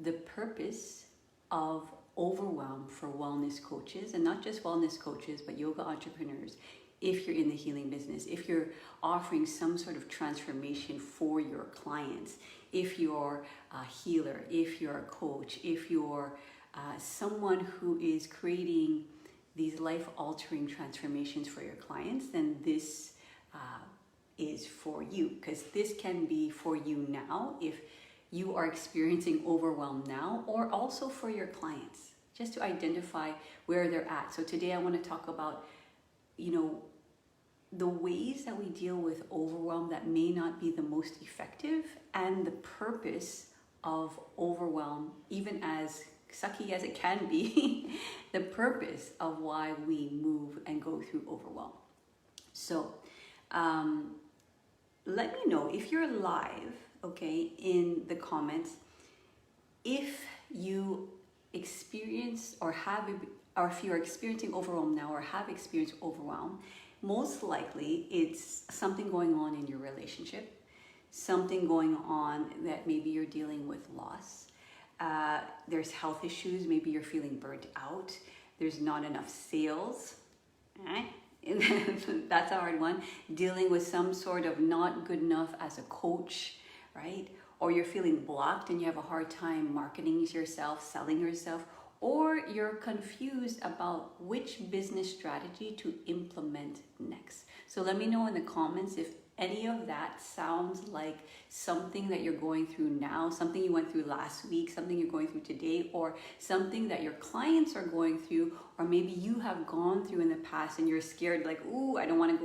the purpose of Overwhelm for wellness coaches, and not just wellness coaches, but yoga entrepreneurs. If you're in the healing business, if you're offering some sort of transformation for your clients, if you're a healer, if you're a coach, if you're someone who is creating these life-altering transformations for your clients, then this is for you, because this can be for you now if you are experiencing overwhelm now, or also for your clients, just to identify where they're at. So today I want to talk about, the ways that we deal with overwhelm that may not be the most effective, and the purpose of overwhelm, even as sucky as it can be, the purpose of why we move and go through overwhelm. So let me know if you're live, okay, in the comments, if you experience or if you're experiencing overwhelm now or have experienced overwhelm. Most likely it's something going on in your relationship, something going on that maybe you're dealing with loss. There's health issues, maybe you're feeling burnt out, there's not enough sales, that's a hard one. Dealing with some sort of not good enough as a coach, right? Or you're feeling blocked and you have a hard time marketing yourself, selling yourself, or you're confused about which business strategy to implement next. So let me know in the comments if any of that sounds like something that you're going through now, something you went through last week, something you're going through today, or something that your clients are going through, or maybe you have gone through in the past and you're scared, like, ooh, I don't want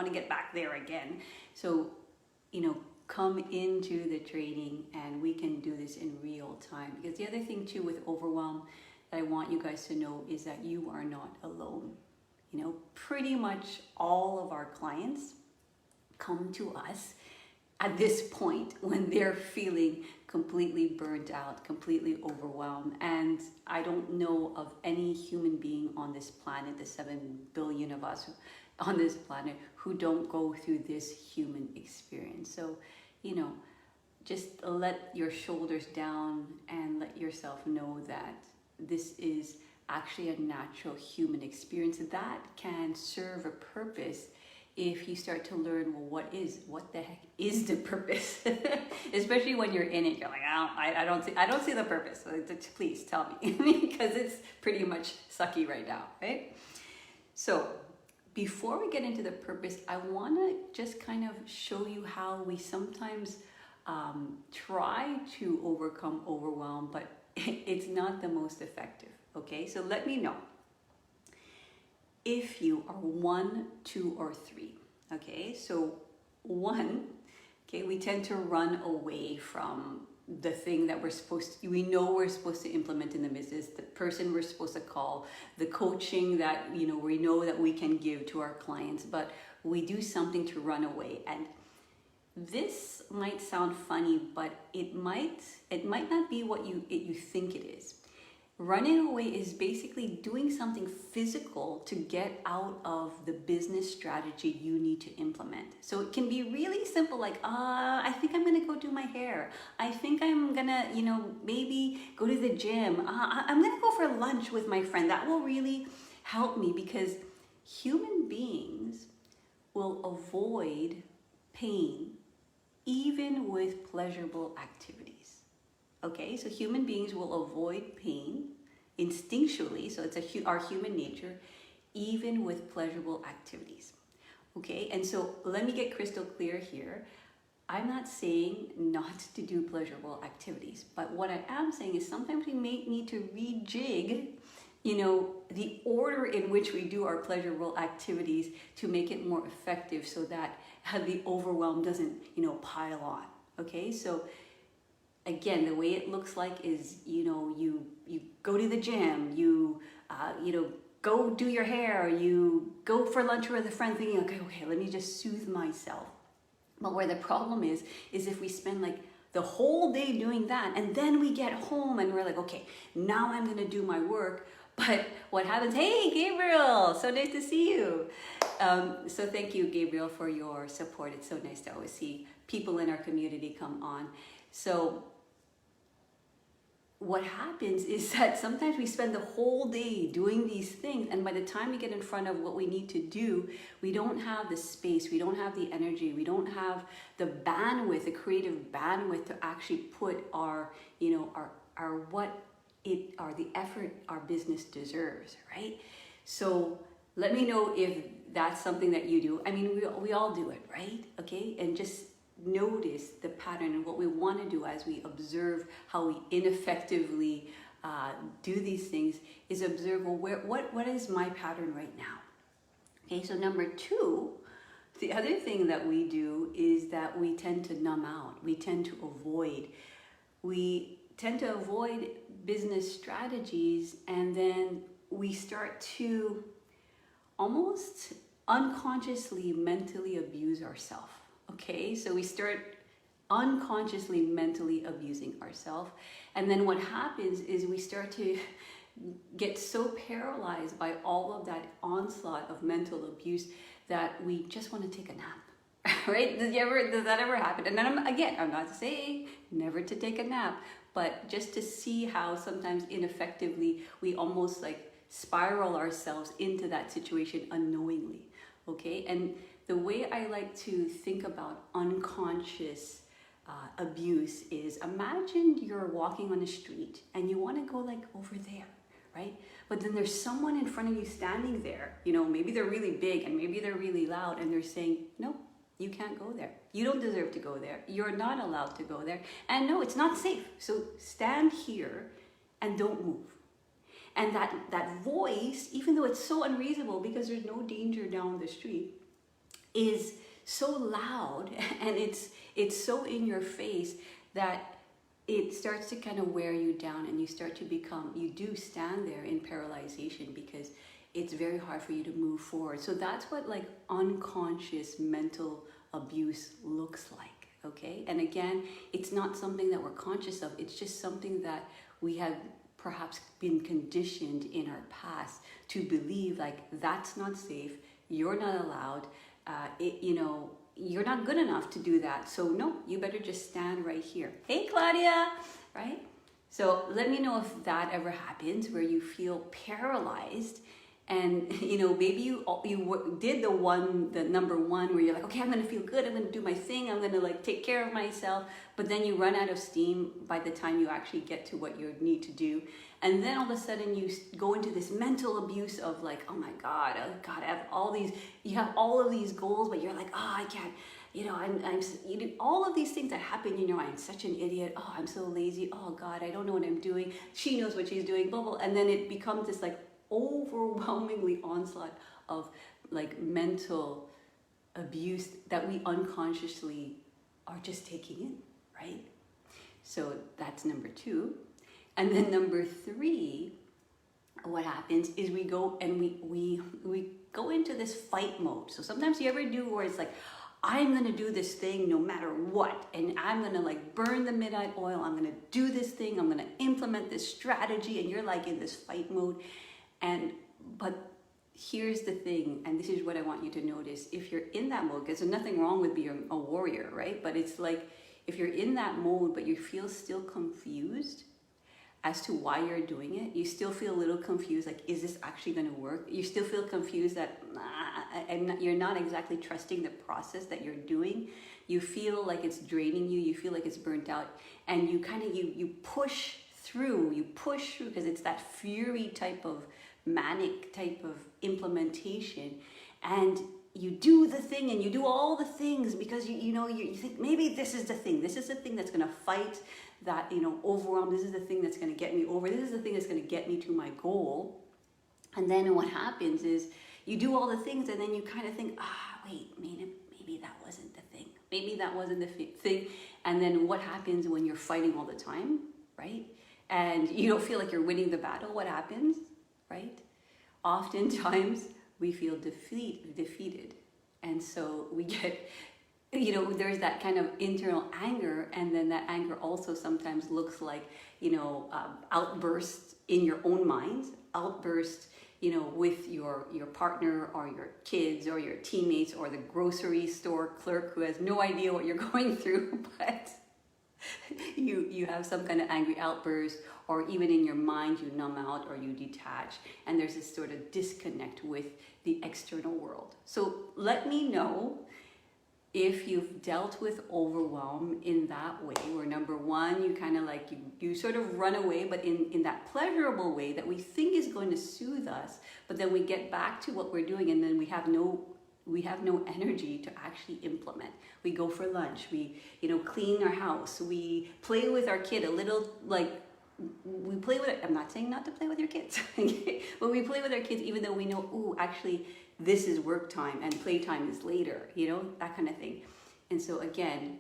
to get back there again. So, come into the training and we can do this in real time. Because the other thing too with overwhelm that I want you guys to know is that you are not alone. Pretty much all of our clients come to us at this point when they're feeling completely burnt out, completely overwhelmed. And I don't know of any human being on this planet, the 7 billion of us on this planet, who don't go through this human experience. So, just let your shoulders down and let yourself know that this is actually a natural human experience that can serve a purpose if you start to learn, well, what the heck is the purpose? Especially when you're in it, you're like, I don't see the purpose. Please tell me, because it's pretty much sucky right now, right? So before we get into the purpose, I want to just kind of show you how we sometimes try to overcome overwhelm, but it's not the most effective. Okay, so let me know if you are 1, 2, or 3. Okay, so 1, okay, we tend to run away from the thing that we're supposed to implement in the business, the person we're supposed to call, the coaching that we know that we can give to our clients, but we do something to run away. And this might sound funny, but it might not be what you think it is. Running away is basically doing something physical to get out of the business strategy you need to implement. So it can be really simple, like, I think I'm gonna go do my hair. I think I'm gonna, maybe go to the gym. I'm gonna go for lunch with my friend. That will really help me, because human beings will avoid pain even with pleasurable activities. Okay, so human beings will avoid pain instinctually, so it's our human nature, even with pleasurable activities. Okay, and so let me get crystal clear here. I'm not saying not to do pleasurable activities, but what I am saying is sometimes we may need to rejig, the order in which we do our pleasurable activities to make it more effective, so that the overwhelm doesn't, pile on. Okay, so again, the way it looks like is, you go to the gym, you go do your hair, you go for lunch with a friend thinking, okay, let me just soothe myself. But where the problem is if we spend like the whole day doing that, and then we get home and we're like, okay, now I'm gonna do my work. But what happens? Hey, Gabriel, so nice to see you. So thank you, Gabriel, for your support. It's so nice to always see people in our community come on. So what happens is that sometimes we spend the whole day doing these things, and by the time we get in front of what we need to do, we don't have the space, we don't have the energy, we don't have the bandwidth, the creative bandwidth to actually put our, the effort our business deserves, right? So let me know if that's something that you do. I mean, we all do it, right? Okay, and just notice the pattern, and what we want to do as we observe how we ineffectively do these things is observe, well, what is my pattern right now? Okay, so number two, the other thing that we do is that we tend to numb out. We tend to avoid. We tend to avoid business strategies, and then we start to almost unconsciously mentally abuse ourselves. Okay, so we start unconsciously mentally abusing ourselves, and then what happens is we start to get so paralyzed by all of that onslaught of mental abuse that we just want to take a nap. Right? Does that ever happen? And then I'm not saying never to take a nap, but just to see how sometimes ineffectively we almost like spiral ourselves into that situation unknowingly. Okay, and the way I like to think about unconscious abuse is, imagine you're walking on the street and you want to go like over there, right? But then there's someone in front of you standing there, maybe they're really big and maybe they're really loud, and they're saying, no, you can't go there. You don't deserve to go there. You're not allowed to go there. And no, it's not safe. So stand here and don't move. And that voice, even though it's so unreasonable because there's no danger down the street, is so loud and it's so in your face that it starts to kind of wear you down, and you do stand there in paralyzation because it's very hard for you to move forward. So that's what like unconscious mental abuse looks like, okay? And again, it's not something that we're conscious of. It's just something that we have perhaps been conditioned in our past to believe like that's not safe, you're not allowed, you're not good enough to do that. So no, you better just stand right here. Hey, Claudia, right? So let me know if that ever happens where you feel paralyzed, and maybe you did the number one where you're like, okay, I'm gonna feel good, I'm gonna do my thing, I'm gonna like take care of myself, but then you run out of steam by the time you actually get to what you need to do. And then all of a sudden you go into this mental abuse of like, oh my God, I have you have all of these goals, but you're like, oh, I can't, all of these things that happen in your mind. I'm such an idiot. Oh, I'm so lazy. Oh God, I don't know what I'm doing. She knows what she's doing, blah, blah. And then it becomes this like overwhelmingly onslaught of like mental abuse that we unconsciously are just taking in, right? So that's number two. And then number three, what happens is we go and we go into this fight mode. So sometimes you ever do where it's like, I'm gonna do this thing no matter what, and I'm gonna like burn the midnight oil, I'm gonna do this thing, I'm gonna implement this strategy, and you're like in this fight mode. But here's the thing, and this is what I want you to notice. If you're in that mode, because there's nothing wrong with being a warrior, right? But it's like, if you're in that mode, but you feel still confused as to why you're doing it, you still feel a little confused, like, is this actually gonna work? You still feel confused that, and you're not exactly trusting the process that you're doing. You feel like it's draining you, you feel like it's burnt out, and you kind of, you push through because it's that fury type of manic type of implementation, and you do the thing and you do all the things because you think maybe this is the thing that's going to fight that overwhelm. This is the thing that's going to get me over. This is the thing that's going to get me to my goal. And then what happens is you do all the things, and then you kind of think, wait, maybe that wasn't the thing. Maybe that wasn't the thing. And then what happens when you're fighting all the time, right? And you don't feel like you're winning the battle. What happens, right? Oftentimes we feel defeated. And so we get, there's that kind of internal anger, and then that anger also sometimes looks like, outbursts in your own mind, outbursts, with your partner or your kids or your teammates or the grocery store clerk who has no idea what you're going through, but you have some kind of angry outburst, or even in your mind, you numb out or you detach, and there's this sort of disconnect with the external world. So let me know if you've dealt with overwhelm in that way, where number one, you kind of like, you sort of run away, but in that pleasurable way that we think is going to soothe us, but then we get back to what we're doing, and then we have no energy to actually implement. We go for lunch, we clean our house, we play with our kid a little, like we play with it. I'm not saying not to play with your kids, okay? But we play with our kids even though we know, ooh, actually this is work time and playtime is later, that kind of thing. And so again,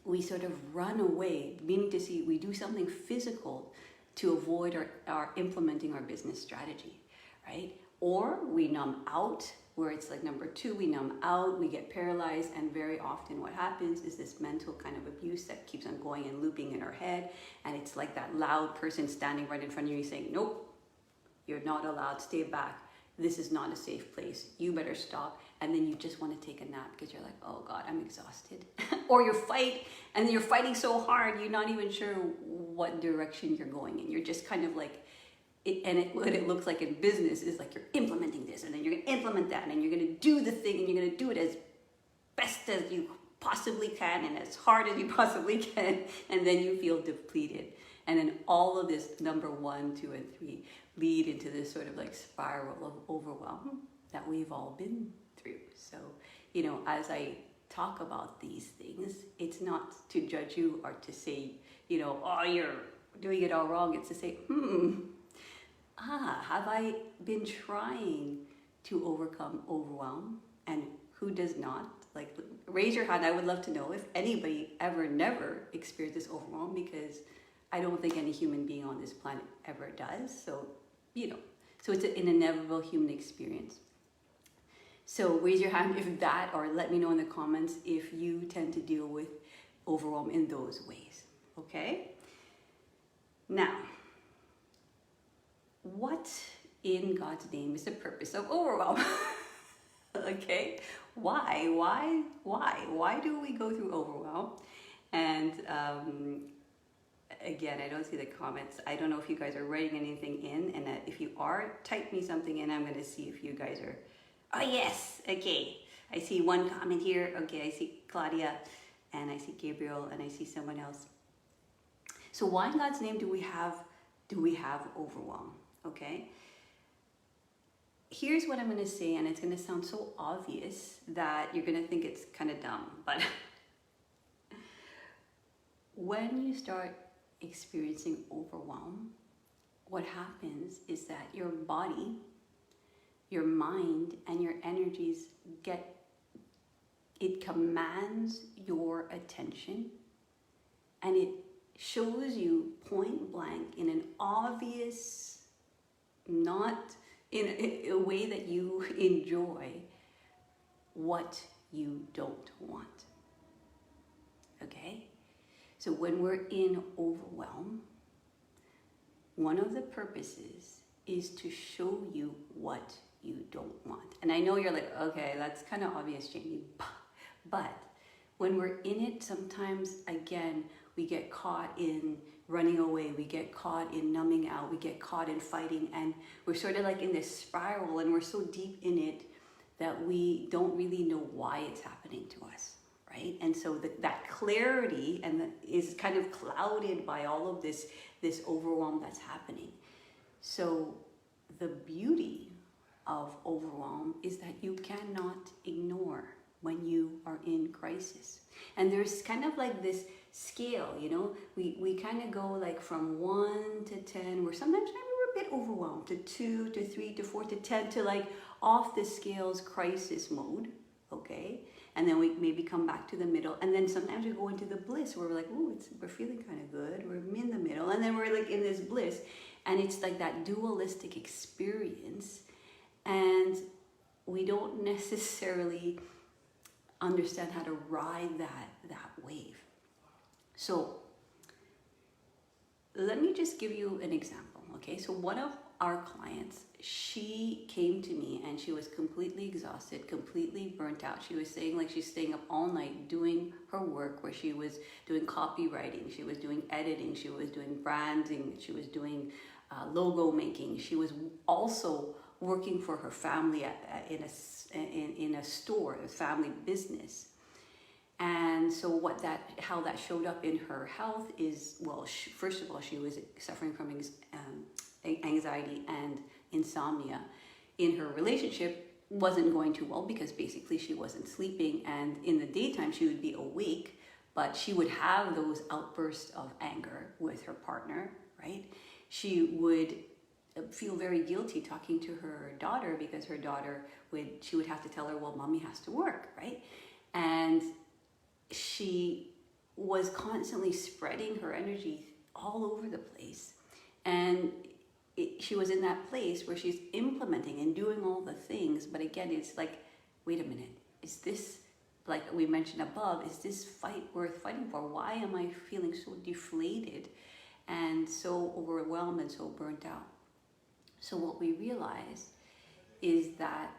we sort of run away, meaning to see we do something physical to avoid our implementing our business strategy, right? Or we numb out, where it's like number two, we numb out, we get paralyzed, and very often what happens is this mental kind of abuse that keeps on going and looping in our head, and it's like that loud person standing right in front of you saying, nope, you're not allowed, stay back, this is not a safe place, you better stop. And then you just want to take a nap because you're like, oh God, I'm exhausted. Or you fight, and you're fighting so hard, you're not even sure what direction you're going in. You're just kind of like, what it looks like in business is like you're implementing this, and then you're going to implement that, and you're going to do the thing, and you're going to do it as best as you possibly can and as hard as you possibly can, and then you feel depleted. And then all of this number 1, 2, and 3 lead into this sort of like spiral of overwhelm that we've all been through. So, as I talk about these things, it's not to judge you or to say, oh, you're doing it all wrong. It's to say, have I been trying to overcome overwhelm? And who does not? Like, raise your hand. I would love to know if anybody never experienced this overwhelm, because I don't think any human being on this planet ever does. So, so it's an inevitable human experience. So raise your hand if that, or let me know in the comments if you tend to deal with overwhelm in those ways, okay? Now, what in God's name is the purpose of overwhelm? Okay, why do we go through overwhelm? And again, I don't see the comments. I don't know if you guys are writing anything in, and if you are, type me something in. I'm going to see if you guys are. Oh yes, okay. I see one comment here. Okay, I see Claudia, and I see Gabriel, and I see someone else. So why in God's name do we have overwhelm? Okay. Here's what I'm going to say, and it's going to sound so obvious that you're going to think it's kind of dumb, but when you start experiencing overwhelm, what happens is that your body, your mind, and your energies it commands your attention, and it shows you point blank in an obvious, not in a way that you enjoy, what you don't want. Okay? So when we're in overwhelm, one of the purposes is to show you what you don't want. And I know you're like, okay, that's kind of obvious, Jamie. But when we're in it, sometimes, again, we get caught in running away, we get caught in numbing out, we get caught in fighting, and we're sort of like in this spiral, and we're so deep in it that we don't really know why it's happening to us, right? And so that clarity is kind of clouded by all of this overwhelm that's happening. So the beauty of overwhelm is that you cannot ignore when you are in crisis. And there's kind of like this scale, we kind of go like from 1 to 10, where sometimes maybe we're a bit overwhelmed, to 2 to 3 to 4 to 10, to like off the scales crisis mode, okay? And then we maybe come back to the middle, and then sometimes we go into the bliss where we're like, oh, we're feeling kind of good, we're in the middle, and then we're like in this bliss, and it's like that dualistic experience, and we don't necessarily understand how to ride that wave. So let me just give you an example, okay? So one of our clients, she came to me and she was completely exhausted, completely burnt out. She was saying like she's staying up all night doing her work, where she was doing copywriting, she was doing editing, she was doing branding, she was doing logo making. She was also working for her family in a store, a family business. And so how that showed up in her health is, well, first of all, she was suffering from anxiety and insomnia. In her relationship, wasn't going too well because basically she wasn't sleeping, and in the daytime she would be awake, but she would have those outbursts of anger with her partner, right? She would feel very guilty talking to her daughter because her daughter she would have to tell her, well, mommy has to work, right? And she was constantly spreading her energy all over the place. And she was in that place where she's implementing and doing all the things. But again, it's like, wait a minute, is this, like we mentioned above, is this fight worth fighting for? Why am I feeling so deflated and so overwhelmed and so burnt out? So what we realized is that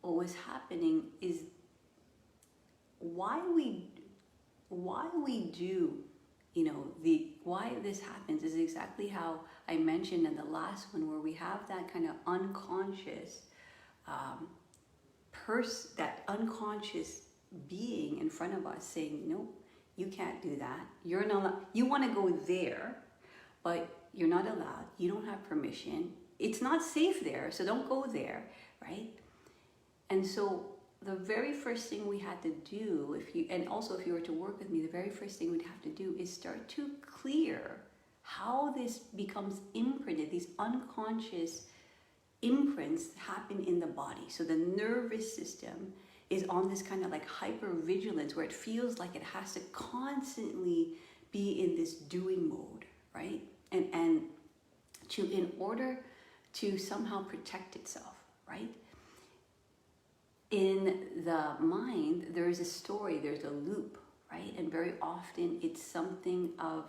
what was happening is why we do, why this happens is exactly how I mentioned in the last one, where we have that kind of unconscious that unconscious being in front of us saying, no, you can't do that. You're not. You want to go there, but you're not allowed. You don't have permission. It's not safe there, so don't go there, right? And so the very first thing we had to do, if you were to work with me, the very first thing we'd have to do is start to clear how this becomes imprinted. These unconscious imprints happen in the body. So the nervous system is on this kind of like hypervigilance, where it feels like it has to constantly be in this doing mode, right? And in order to somehow protect itself, right? In the mind, there is a story, there's a loop, right? And very often it's something of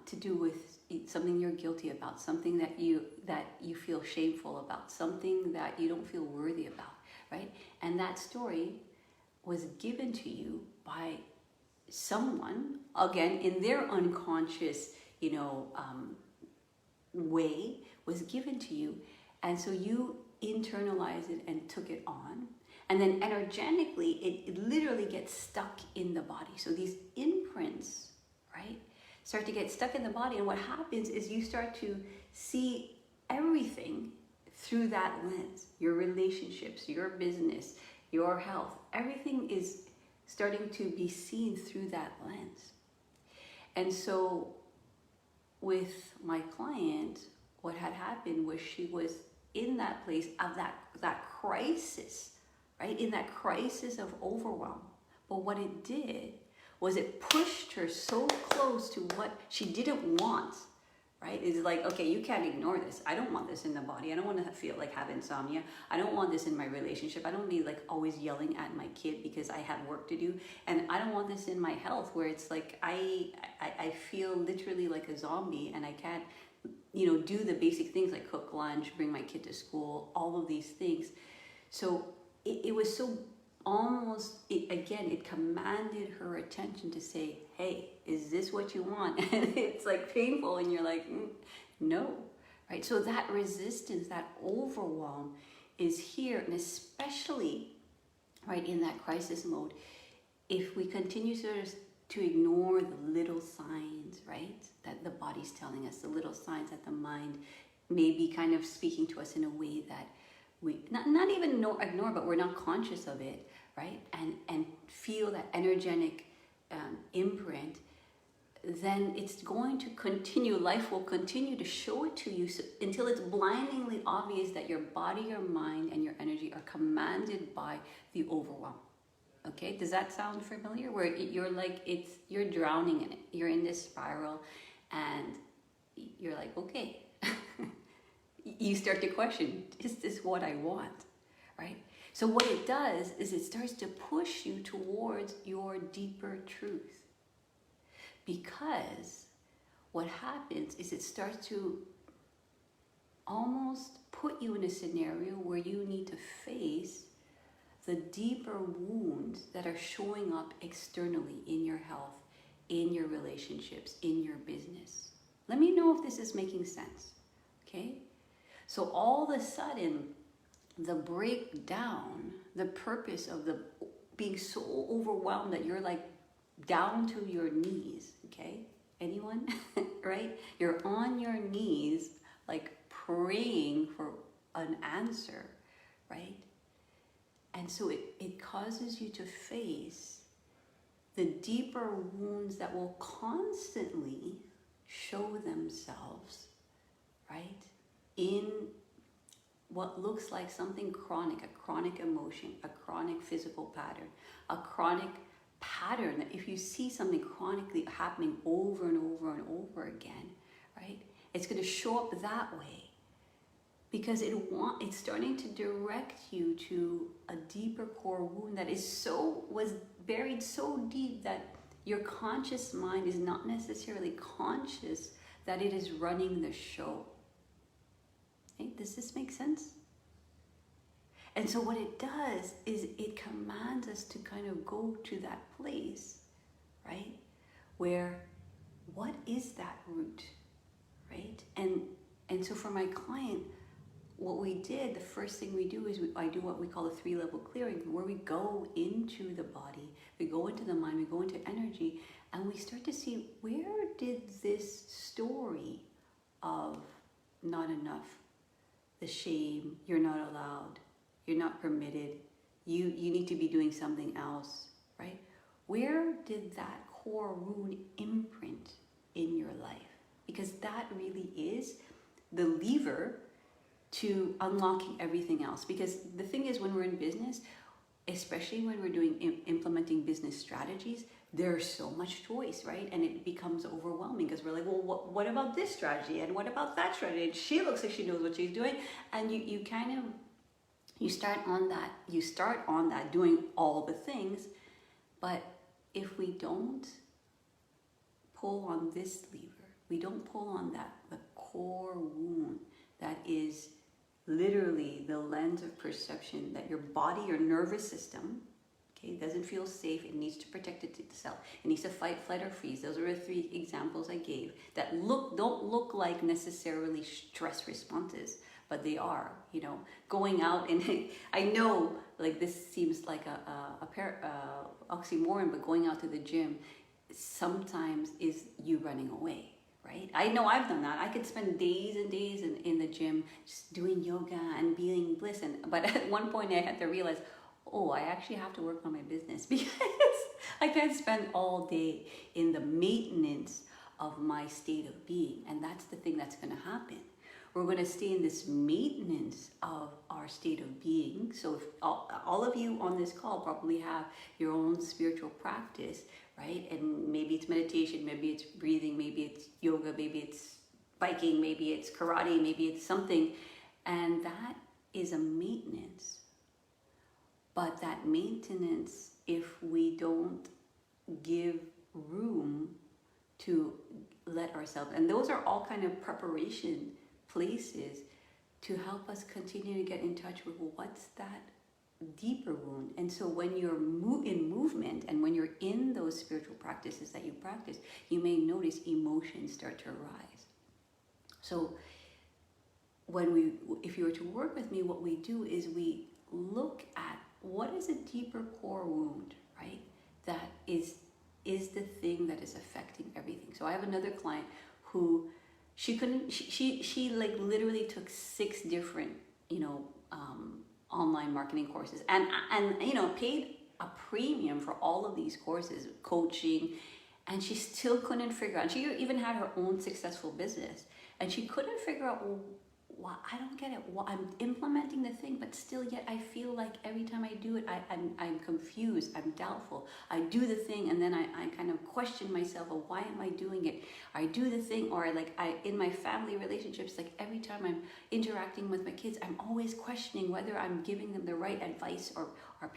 to do with something you're guilty about, something that you feel shameful about, something that you don't feel worthy about, right? And that story was given to you by someone, again, in their unconscious, way, was given to you. And so you internalized it and took it on. And then energetically, it literally gets stuck in the body. So these imprints, right, start to get stuck in the body. And what happens is you start to see everything through that lens. Your relationships, your business, your health, everything is starting to be seen through that lens. And so with my client, what had happened was she was in that place of that crisis, right? In that crisis of overwhelm. But what it did was it pushed her so close to what she didn't want, right? It's like, okay, you can't ignore this. I don't want this in the body. I don't want to feel like have insomnia. I don't want this in my relationship. I don't be like always yelling at my kid because I have work to do. And I don't want this in my health, where it's like I feel literally like a zombie, and I can't, do the basic things like cook lunch, bring my kid to school, all of these things. So it was so it commanded her attention to say, hey, is this what you want? And it's like painful, and you're like, no, right? So that resistance, that overwhelm is here, and especially right in that crisis mode, if we continue to ignore the little signs, right, that the body's telling us, the little signs that the mind may be kind of speaking to us in a way that we not even ignore, but we're not conscious of it, right? And feel that energetic imprint, then it's going to continue. Life will continue to show it to you until it's blindingly obvious that your body, your mind, and your energy are commanded by the overwhelm. Okay, does that sound familiar? Where you're drowning in it. You're in this spiral, and you're like, okay. You start to question, is this what I want, right? So what it does is it starts to push you towards your deeper truth. Because what happens is it starts to almost put you in a scenario where you need to face the deeper wounds that are showing up externally in your health, in your relationships, in your business. Let me know if this is making sense, okay? So all of a sudden, the breakdown, the purpose of the being so overwhelmed that you're like down to your knees, okay? Anyone, right? You're on your knees, like praying for an answer, right? And so it causes you to face the deeper wounds that will constantly show themselves, right? In what looks like something chronic, a chronic emotion, a chronic physical pattern, a chronic pattern that if you see something chronically happening over and over and over again, right? It's going to show up that way because it's starting to direct you to a deeper core wound that was buried so deep that your conscious mind is not necessarily conscious that it is running the show. Okay? Does this make sense? And so what it does is it commands us to kind of go to that place, right? Where, what is that root, right? And so for my client, what we did, the first thing we do is I do what we call a 3-level clearing, where we go into the body, we go into the mind, we go into energy, and we start to see, where did this story of not enough, the shame, you're not allowed, you're not permitted, you need to be doing something else, right? Where did that core wound imprint in your life? Because that really is the lever to unlocking everything else. Because the thing is, when we're in business, especially when we're implementing business strategies, there's so much choice, right? And it becomes overwhelming because we're like, well, what about this strategy? And what about that strategy? And she looks like she knows what she's doing. And you start on that doing all the things. But if we don't pull on this lever, we don't pull on the core wound that is literally the lens of perception that your body, your nervous system, okay, doesn't feel safe. It needs to protect itself. It needs to fight, flight, or freeze. Those are the 3 examples I gave that don't look like necessarily stress responses, but they are. Going out and I know like this seems like a oxymoron, but going out to the gym sometimes is you running away. Right? I know I've done that. I could spend days and days in the gym just doing yoga and being bliss. But at one point I had to realize, I actually have to work on my business because I can't spend all day in the maintenance of my state of being. And that's the thing that's going to happen. We're going to stay in this maintenance of our state of being. So if all of you on this call probably have your own spiritual practice, right? And maybe it's meditation, maybe it's breathing, maybe it's yoga, maybe it's biking, maybe it's karate, maybe it's something. And that is a maintenance. But that maintenance, if we don't give room to let ourselves, and those are all kind of preparation places to help us continue to get in touch with, well, what's that deeper wound? And so when you're in movement and when you're in those spiritual practices that you practice, you may notice emotions start to arise. So if you were to work with me, what we do is we look at what is a deeper core wound, right? That is the thing that is affecting everything. So I have another client who she like literally took 6 different, online marketing courses and paid a premium for all of these courses, coaching, and she still couldn't figure out. She even had her own successful business, and she couldn't figure out, well, why, I don't get it. Well, I'm implementing the thing, but still yet I feel like every time I do it, I'm confused, I'm doubtful. I do the thing and then I kind of question myself, well, why am I doing it? I do the thing, or in my family relationships, like every time I'm interacting with my kids, I'm always questioning whether I'm giving them the right advice or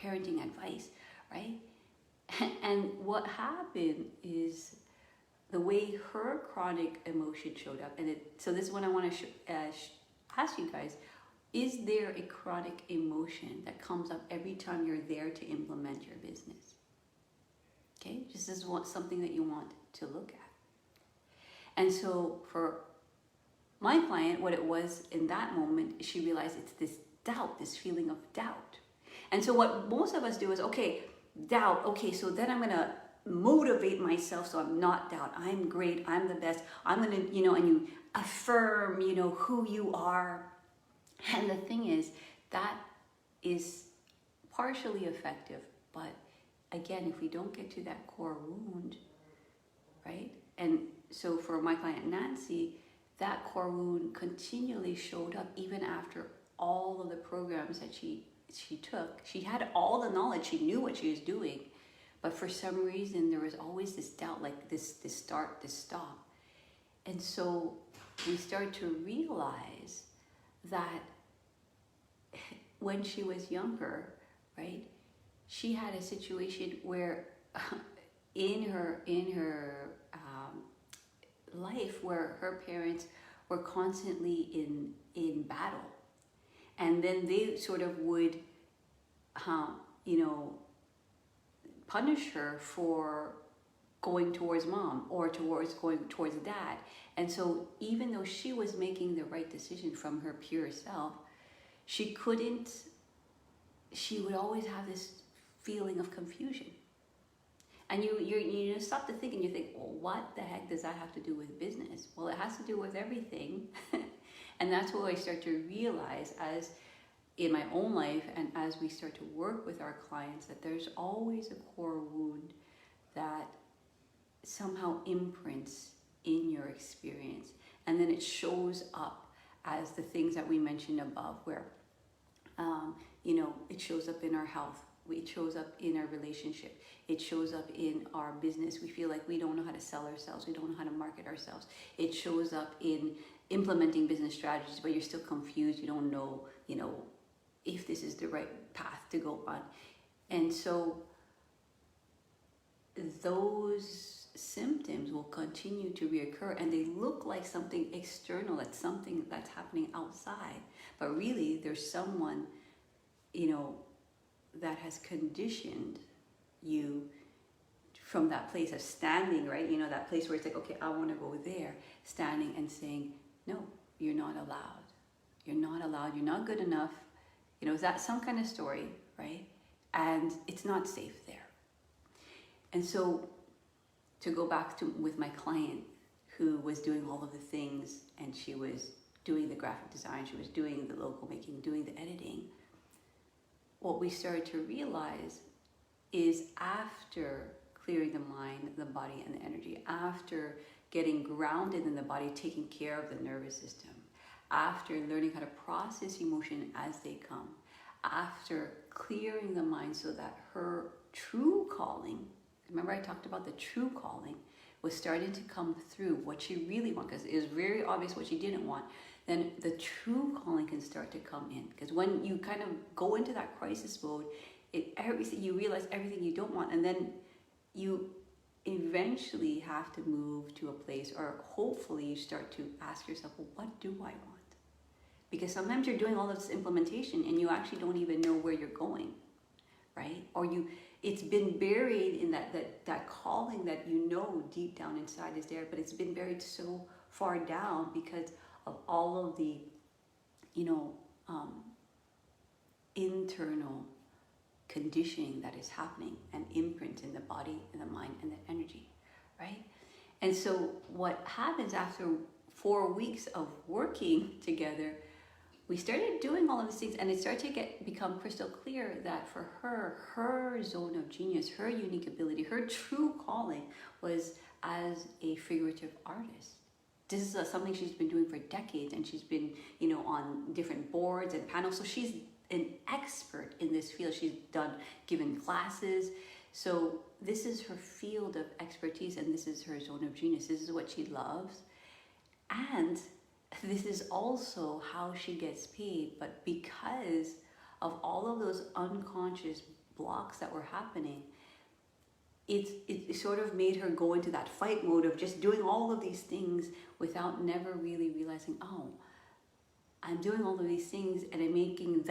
parenting advice, right? And what happened is the way her chronic emotion showed up, so this is what I want to ask you guys, is there a chronic emotion that comes up every time you're there to implement your business? Okay, just as something that you want to look at. And so for my client, what it was in that moment, she realized it's this doubt, this feeling of doubt. And so what most of us do is, okay, doubt, okay, so then I'm gonna motivate myself so I'm not doubt. I'm great, I'm the best. I'm gonna, and you affirm, who you are. And the thing is, that is partially effective, but again, if we don't get to that core wound, right? And so for my client Nancy, that core wound continually showed up even after all of the programs that she took. She had all the knowledge, she knew what she was doing, but for some reason there was always this doubt, like this start, this stop. And so we started to realize that when she was younger, right, she had a situation where in her life where her parents were constantly in battle, and then they sort of would punish her for going towards mom or going towards dad. And so even though she was making the right decision from her pure self, she would always have this feeling of confusion. And you stop to think and you think, well, what the heck does that have to do with business? Well, it has to do with everything. And that's what I start to realize as in my own life and as we start to work with our clients, that there's always a core wound that somehow imprints in your experience. And then it shows up as the things that we mentioned above, where, it shows up in our health. It shows up in our relationship. It shows up in our business. We feel like we don't know how to sell ourselves. We don't know how to market ourselves. It shows up in implementing business strategies, but you're still confused. You don't know, if this is the right path to go on. And so those symptoms will continue to reoccur, and they look like something external, that's something that's happening outside. But really, there's someone, that has conditioned you from that place of standing, right? That place where it's like, okay, I want to go there, standing and saying, no, you're not allowed. You're not allowed. You're not good enough. Is that some kind of story, right? And it's not safe there. And so to go back to with my client who was doing all of the things, and she was doing the graphic design, she was doing the logo making, doing the editing, what we started to realize is after clearing the mind, the body, and the energy, after getting grounded in the body, taking care of the nervous system, after learning how to process emotion as they come, after clearing the mind so that her true calling, remember I talked about the true calling, was starting to come through, what she really wanted, because it was very obvious what she didn't want, then the true calling can start to come in. Because when you kind of go into that crisis mode, you realize everything you don't want, and then you eventually have to move to a place, or hopefully you start to ask yourself, well, what do I want? Because sometimes you're doing all of this implementation and you actually don't even know where you're going, right? Or it's been buried in that calling that deep down inside is there, but it's been buried so far down because of all of the, internal conditioning that is happening and imprint in the body and the mind and the energy, right? And so what happens after 4 weeks of working together, we started doing all of these things, and it started to become crystal clear that for her zone of genius, her unique ability, her true calling was as a figurative artist. This is something she's been doing for decades, and she's been, on different boards and panels. So she's an expert in this field. She's given classes. So this is her field of expertise, and this is her zone of genius. This is what she loves. And this is also how she gets paid. But because of all of those unconscious blocks that were happening, it sort of made her go into that fight mode of just doing all of these things without never really realizing, oh, I'm doing all of these things and I'm making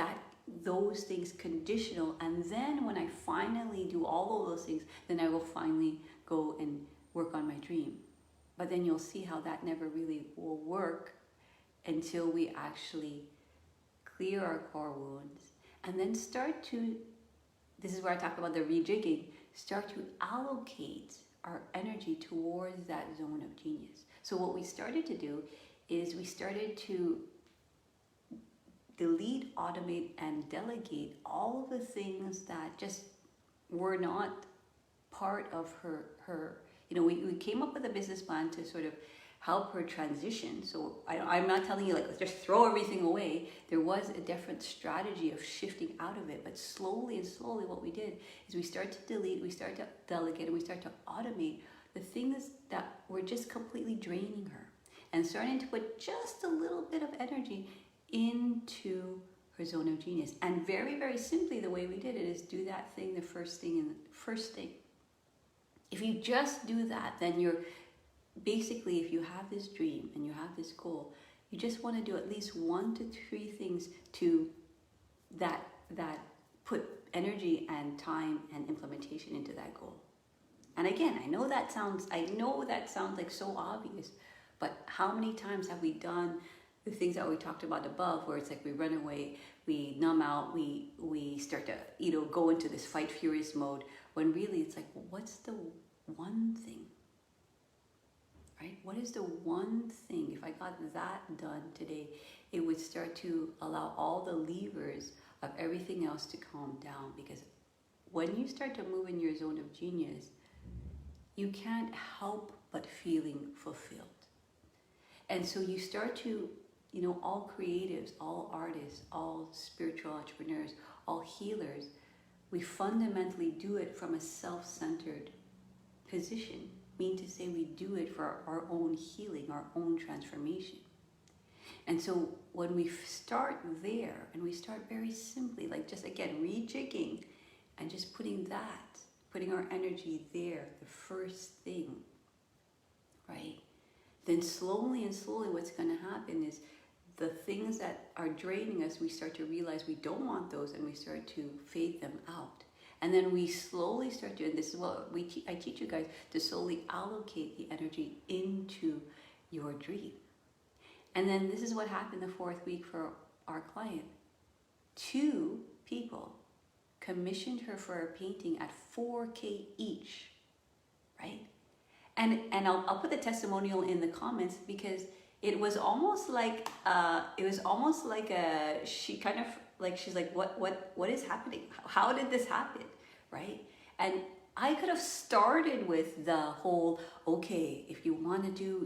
those things conditional, and then when I finally do all of those things, then I will finally go and work on my dream. But then you'll see how that never really will work until we actually clear our core wounds and then start to, this is where I talk about the rejigging, start to allocate our energy towards that zone of genius. So what we started to do is we started to delete, automate, and delegate all of the things that just were not part of her. We came up with a business plan to sort of help her transition. So I'm not telling you like just throw everything away. There was a different strategy of shifting out of it, but slowly and slowly what we did is we start to delete, we start to delegate, and we start to automate the things that were just completely draining her, and starting to put just a little bit of energy into her zone of genius. And very, very simply, the way we did it is do that thing, the first thing. If you just do that, then you're basically, if you have this dream and you have this goal, you just want to do at least 1 to 3 things to that put energy and time and implementation into that goal. And again, I know that sounds like so obvious, but how many times have we done the things that we talked about above, where it's like we run away, we numb out, we start to go into this fight furious mode, when really it's like, well, what's the one thing, right? What is the one thing? If I got that done today, it would start to allow all the levers of everything else to calm down. Because when you start to move in your zone of genius, you can't help but feeling fulfilled. And so you start to, all creatives, all artists, all spiritual entrepreneurs, all healers, we fundamentally do it from a self-centered position. Mean to say we do it for our own healing, our own transformation. And so when we start there, and we start very simply, like just again, rejigging and just putting our energy there, the first thing, right? Then slowly and slowly what's going to happen is the things that are draining us, we start to realize we don't want those, and we start to fade them out. And then we slowly start to, and this is what I teach you guys, to slowly allocate the energy into your dream. And then this is what happened the 4th week for our client. 2 people commissioned her for a painting at $4K each, right? And I'll put the testimonial in the comments, because it was almost like she kind of like, she's like, what is happening? How did this happen, right? And I could have started with the whole, okay, if you want to do,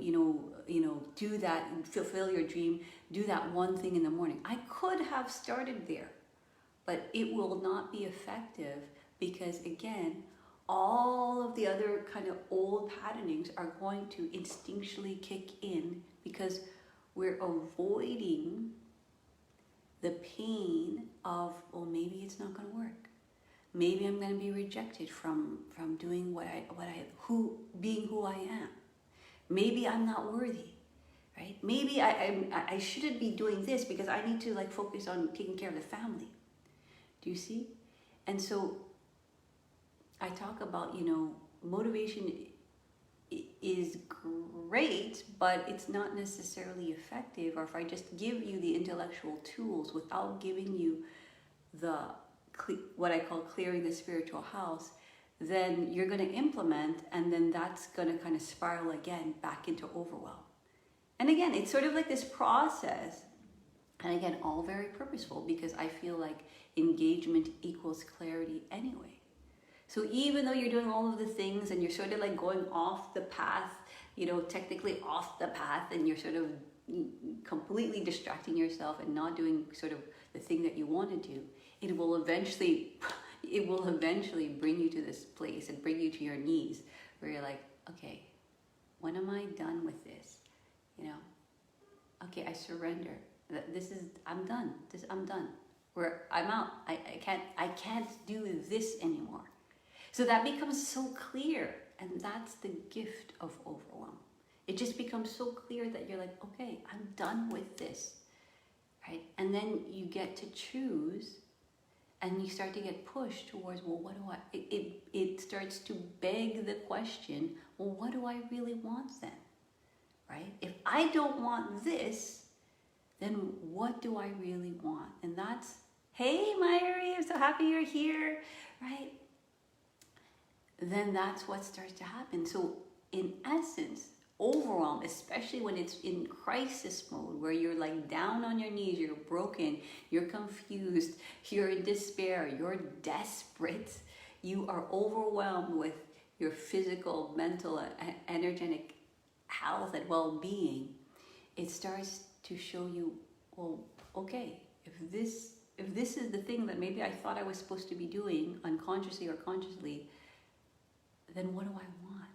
do that and fulfill your dream, do that one thing in the morning. I could have started there, but it will not be effective, because again, all of the other kind of old patternings are going to instinctually kick in, because we're avoiding the pain of, well, maybe it's not going to work. Maybe I'm going to be rejected from doing being who I am. Maybe I'm not worthy, right? Maybe I shouldn't be doing this, because I need to like focus on taking care of the family. Do you see? And so I talk about, motivation is great, but it's not necessarily effective. Or if I just give you the intellectual tools without giving you what I call clearing the spiritual house, then you're going to implement, and then that's going to kind of spiral again back into overwhelm. And again, it's sort of like this process, and again, all very purposeful, because I feel like engagement equals clarity anyway. So even though you're doing all of the things and you're sort of like going off the path, technically off the path, and you're sort of completely distracting yourself and not doing sort of the thing that you want to do, it will eventually bring you to this place and bring you to your knees, where you're like, okay, when am I done with this? Okay, I surrender. I'm done. I'm done. Where I'm out. I can't do this anymore. So that becomes so clear, and that's the gift of overwhelm. It just becomes so clear that you're like, okay, I'm done with this. right? And then you get to choose, and you start to get pushed towards, well, what do I, it starts to beg the question, well, what do I really want then, right? If I don't want this, then what do I really want? And that's, hey, Myri, I'm so happy you're here, right? Then that's what starts to happen. So in essence, overwhelm, especially when it's in crisis mode, where you're like down on your knees, you're broken, you're confused, you're in despair, you're desperate, you are overwhelmed with your physical, mental, energetic health and well-being, it starts to show you, well, okay, if this is the thing that maybe I thought I was supposed to be doing unconsciously or consciously, then what do I want,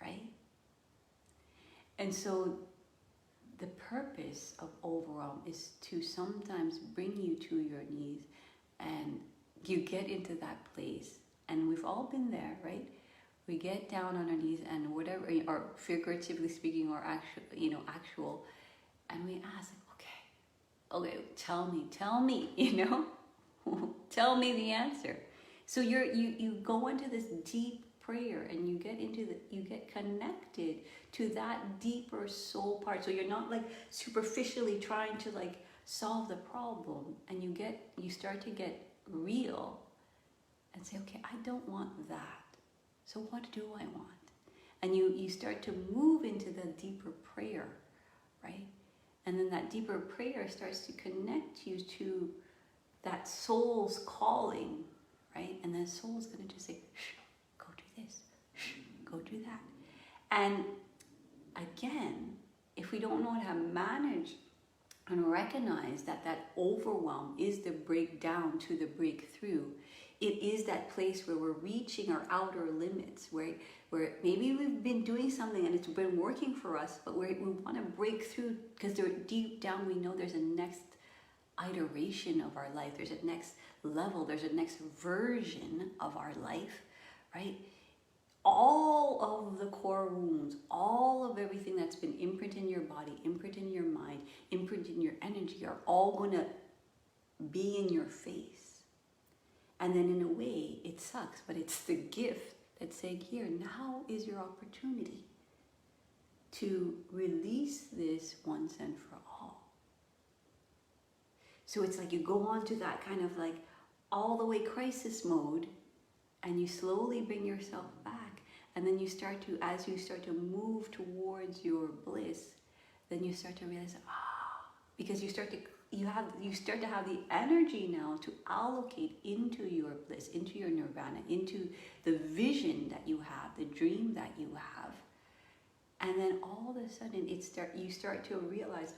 right? And so the purpose of overwhelm is to sometimes bring you to your knees, and you get into that place, and we've all been there, right? We get down on our knees and whatever, or figuratively speaking, or actual, and we ask, okay, tell me, tell me the answer. So you go into this deep prayer, and you get connected to that deeper soul part. So you're not like superficially trying to like solve the problem, and you start to get real and say, okay, I don't want that. So what do I want? And you start to move into the deeper prayer, right? And then that deeper prayer starts to connect you to that soul's calling, right? And the soul's going to just say, shh, go do this, shh, go do that. And again, if we don't know how to manage and recognize that that overwhelm is the breakdown to the breakthrough, it is that place where we're reaching our outer limits, where maybe we've been doing something and it's been working for us, but we want to break through, because deep down we know there's a next iteration of our life, there's a next level, there's a next version of our life, right? All of the core wounds, all of everything that's been imprinted in your body, imprinted in your mind, imprinted in your energy, are all going to be in your face. And then in a way, it sucks, but it's the gift that's saying, here, now is your opportunity to release this once and for all. So it's like you go on to that kind of like all the way crisis mode, and you slowly bring yourself back. And then as you start to move towards your bliss, then you start to realize, because you start to have the energy now to allocate into your bliss, into your nirvana, into the vision that you have, the dream that you have. And then all of a sudden you start to realize,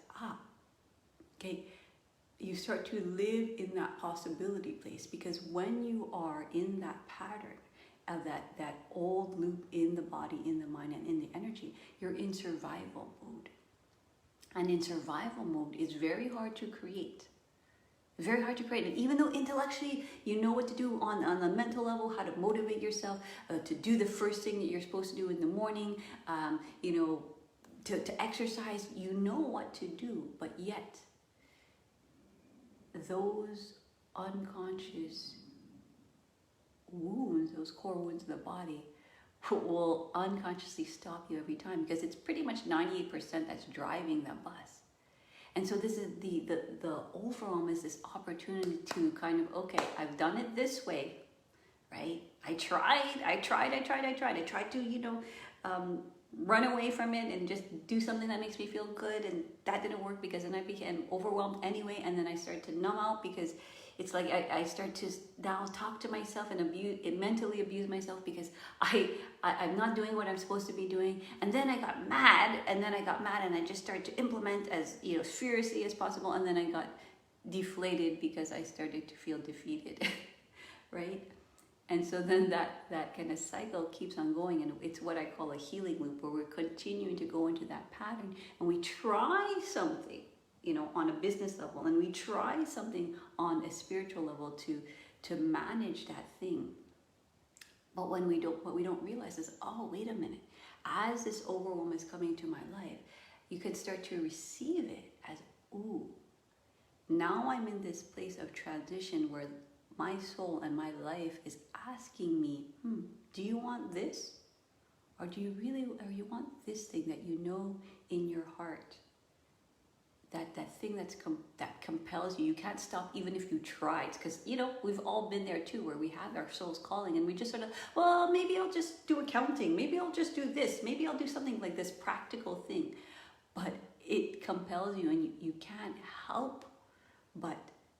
you start to live in that possibility place, because when you are in that pattern of that old loop in the body, in the mind, and in the energy, you're in survival mode. And in survival mode, it's very hard to create. Very hard to create. And even though intellectually you know what to do on the mental level, how to motivate yourself, to do the first thing that you're supposed to do in the morning, to exercise, you know what to do, but yet those unconscious wounds, those core wounds in the body, will unconsciously stop you every time, because it's pretty much 98% that's driving the bus. And so this is the overwhelm is this opportunity to kind of, okay, I've done it this way, right? I tried to, run away from it and just do something that makes me feel good, and that didn't work, because then I became overwhelmed anyway, and then I started to numb out, because it's like I start to now talk to myself and mentally abuse myself, because I'm not doing what I'm supposed to be doing. And then I got mad, and I just started to implement as furiously as possible, and then I got deflated because I started to feel defeated, right? And so then that kind of cycle keeps on going, and it's what I call a healing loop, where we're continuing to go into that pattern, and we try something, on a business level, and we try something on a spiritual level to manage that thing. But what we don't realize is, oh, wait a minute, as this overwhelm is coming to my life, you can start to receive it as, ooh, now I'm in this place of transition where my soul and my life is asking me, do you want this? Or do you really, or you want this thing that you know in your heart? That thing that compels you. You can't stop even if you tried. Because, we've all been there too, where we have our soul's calling and we just sort of, well, maybe I'll just do accounting. Maybe I'll just do this. Maybe I'll do something like this practical thing. But it compels you, and you can't help but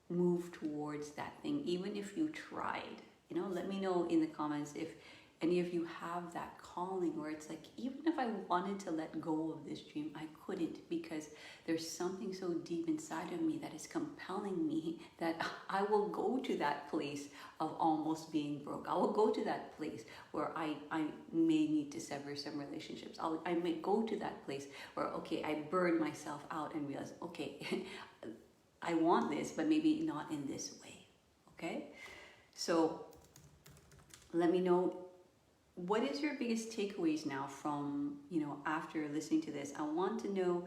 move towards that thing, even if you tried. Let me know in the comments if any of you have that calling where it's like, even if I wanted to let go of this dream, I couldn't, because there's something so deep inside of me that is compelling me that I will go to that place of almost being broke. I will go to that place where I may need to sever some relationships. I may go to that place where, okay, I burn myself out and realize, okay, I want this, but maybe not in this way, okay? So let me know, what is your biggest takeaways now from, after listening to this? I want to know,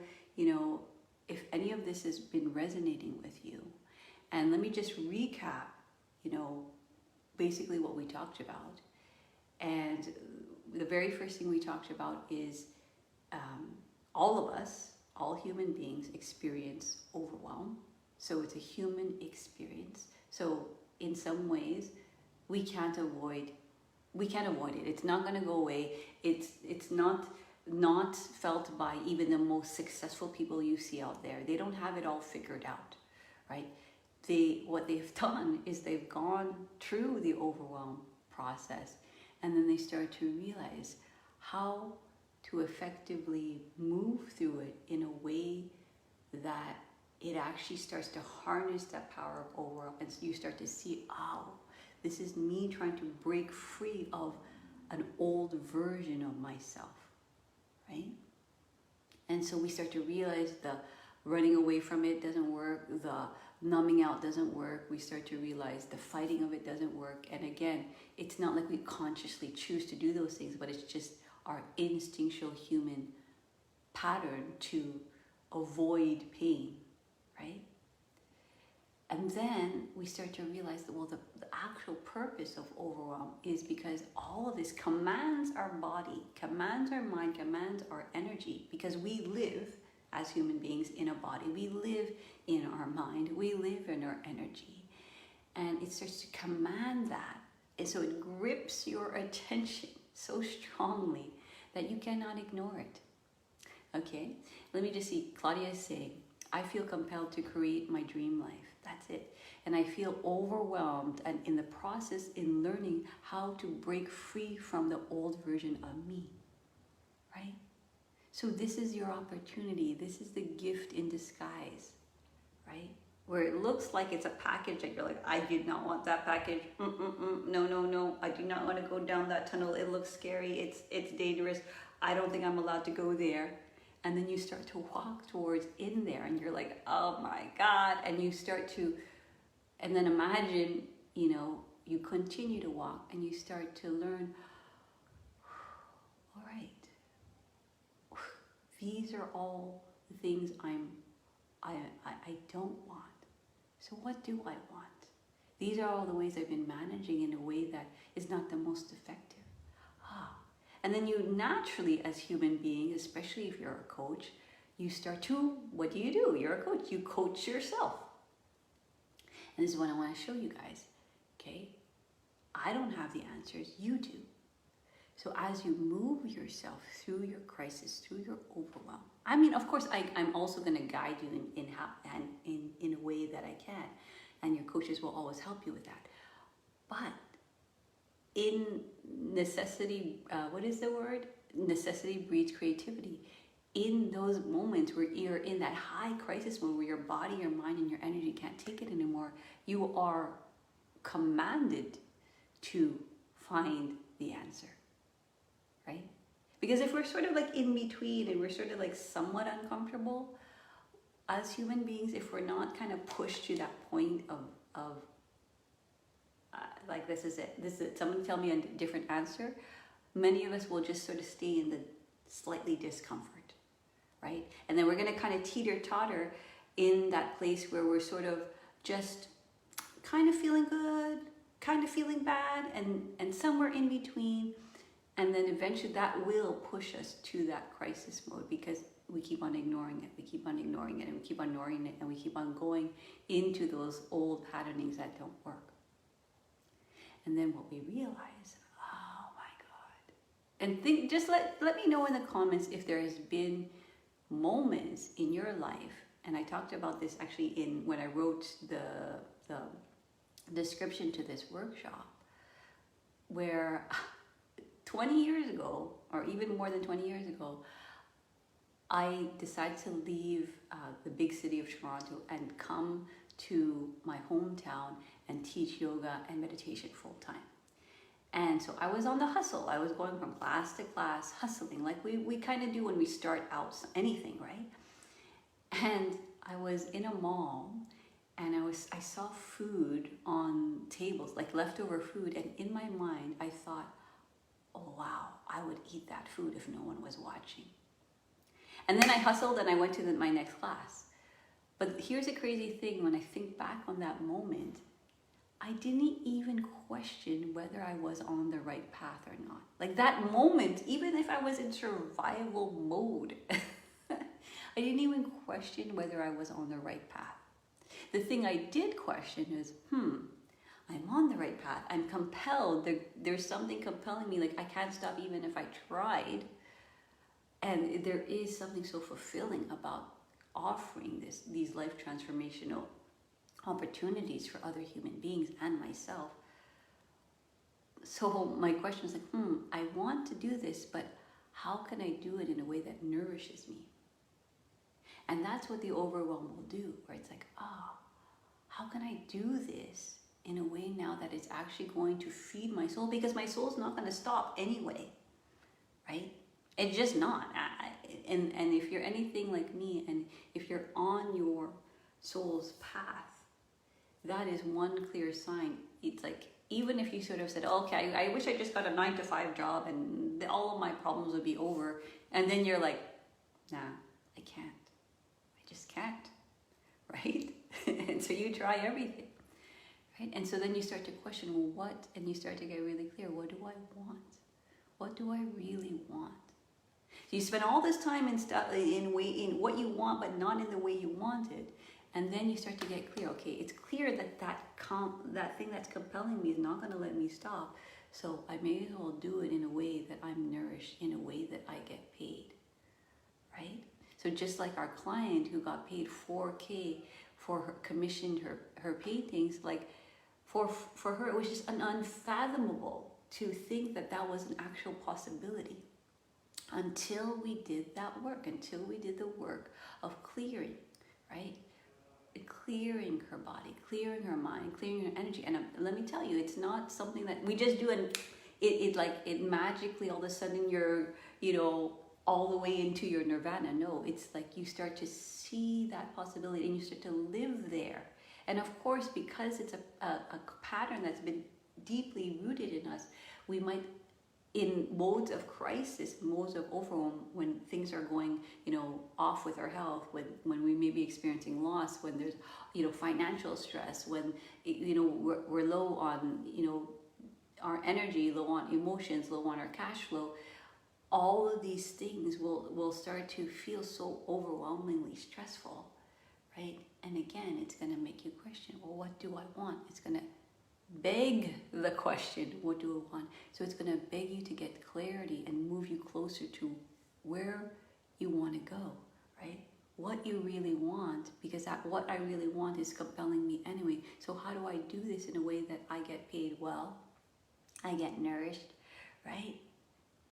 if any of this has been resonating with you. And let me just recap, basically what we talked about. And the very first thing we talked about is all of us, all human beings experience overwhelm. So it's a human experience. So in some ways, we can't avoid it. It's not going to go away. It's not felt by even the most successful people you see out there. They don't have it all figured out, right? What they've done is they've gone through the overwhelm process, and then they start to realize how to effectively move through it in a way that it actually starts to harness that power of overwhelm, and so you start to see, this is me trying to break free of an old version of myself, right? And so we start to realize the running away from it doesn't work, the numbing out doesn't work. We start to realize the fighting of it doesn't work. And again, it's not like we consciously choose to do those things, but it's just our instinctual human pattern to avoid pain, right? And then we start to realize that, the actual purpose of overwhelm is because all of this commands our body, commands our mind, commands our energy, because we live as human beings in a body. We live in our mind. We live in our energy. And it starts to command that. And so it grips your attention so strongly that you cannot ignore it. Okay? Let me just see. Claudia is saying, I feel compelled to create my dream life. That's it. And I feel overwhelmed and in the process in learning how to break free from the old version of me, right? So this is your opportunity. This is the gift in disguise, right? Where it looks like it's a package and you're like, I did not want that package. No. I do not want to go down that tunnel. It looks scary. It's dangerous. I don't think I'm allowed to go there. And then you start to walk towards in there and you're like, oh my God. And you start to, and then imagine, you continue to walk and you start to learn, all right, these are all the things I don't want. So what do I want? These are all the ways I've been managing in a way that is not the most effective. And then you naturally, as human beings, especially if you're a coach, you start to, what do? You're a coach. You coach yourself. And this is what I want to show you guys, okay? I don't have the answers, you do. So as you move yourself through your crisis, through your overwhelm, I mean, of course, I'm also going to guide you in a way that I can. And your coaches will always help you with that. But in necessity, what is the word? Necessity breeds creativity. In those moments where you're in that high crisis mode, where your body, your mind, and your energy can't take it anymore, you are commanded to find the answer, right? Because if we're sort of like in between and we're sort of like somewhat uncomfortable, as human beings, if we're not kind of pushed to that point of like this is it, someone tell me a different answer, many of us will just sort of stay in the slightly discomfort, right? And then we're going to kind of teeter-totter in that place where we're sort of just kind of feeling good, kind of feeling bad, and somewhere in between. And then eventually that will push us to that crisis mode because we keep on ignoring it. We keep on ignoring it, and we keep on ignoring it, and we keep on going into those old patternings that don't work. And then what we realize, oh my God. And think, just let me know in the comments if there has been moments in your life, and I talked about this actually in when I wrote the description to this workshop, where 20 years ago, or even more than 20 years ago, I decided to leave the big city of Toronto and come to my hometown and teach yoga and meditation full time. And so I was on the hustle. I was going from class to class, hustling like we kind of do when we start out anything, right? And I was in a mall, and I saw food on tables, like leftover food, and in my mind I thought, oh wow, I would eat that food if no one was watching. And then I hustled and I went to my next class. But here's a crazy thing, when I think back on that moment, I didn't even question whether I was on the right path or not. Like that moment, even if I was in survival mode, I didn't even question whether I was on the right path. The thing I did question is, I'm on the right path. I'm compelled. There's something compelling me. Like I can't stop even if I tried. And there is something so fulfilling about offering these life transformational opportunities for other human beings and myself. So my question is like, I want to do this, but how can I do it in a way that nourishes me? And that's what the overwhelm will do, where it's like, how can I do this in a way now that it's actually going to feed my soul? Because my soul's not going to stop anyway, right? It's just not. And if you're anything like me, and if you're on your soul's path, that is one clear sign. It's like, even if you sort of said, okay, I wish I just got a 9-to-5 job and all of my problems would be over. And then you're like, nah, I can't. I just can't, right? And so you try everything, right? And so then you start to question, well, what? And you start to get really clear. What do I want? What do I really want? So you spend all this time in what you want, but not in the way you want it. And then you start to get clear. Okay, it's clear that thing that's compelling me is not going to let me stop. So I may as well do it in a way that I'm nourished, in a way that I get paid, right? So just like our client who got paid $4,000 for her, commissioned her paintings, like for her, it was just unfathomable to think that was an actual possibility until we did that work, until we did the work of clearing, right? Clearing her body, clearing her mind, clearing her energy. And let me tell you, it's not something that we just do and it magically all of a sudden you're, all the way into your nirvana. No, it's like you start to see that possibility and you start to live there. And of course, because it's a pattern that's been deeply rooted in us, we might, in modes of crisis, modes of overwhelm, when things are going, off with our health, when we may be experiencing loss, when there's, financial stress, when, we're low on, our energy, low on emotions, low on our cash flow, all of these things will start to feel so overwhelmingly stressful, right? And again, it's going to make you question, well, what do I want? It's going to beg the question, what do I want? So it's going to beg you to get clarity and move you closer to where you want to go, right? What you really want, because what I really want is compelling me anyway. So how do I do this in a way that I get paid well, I get nourished, right?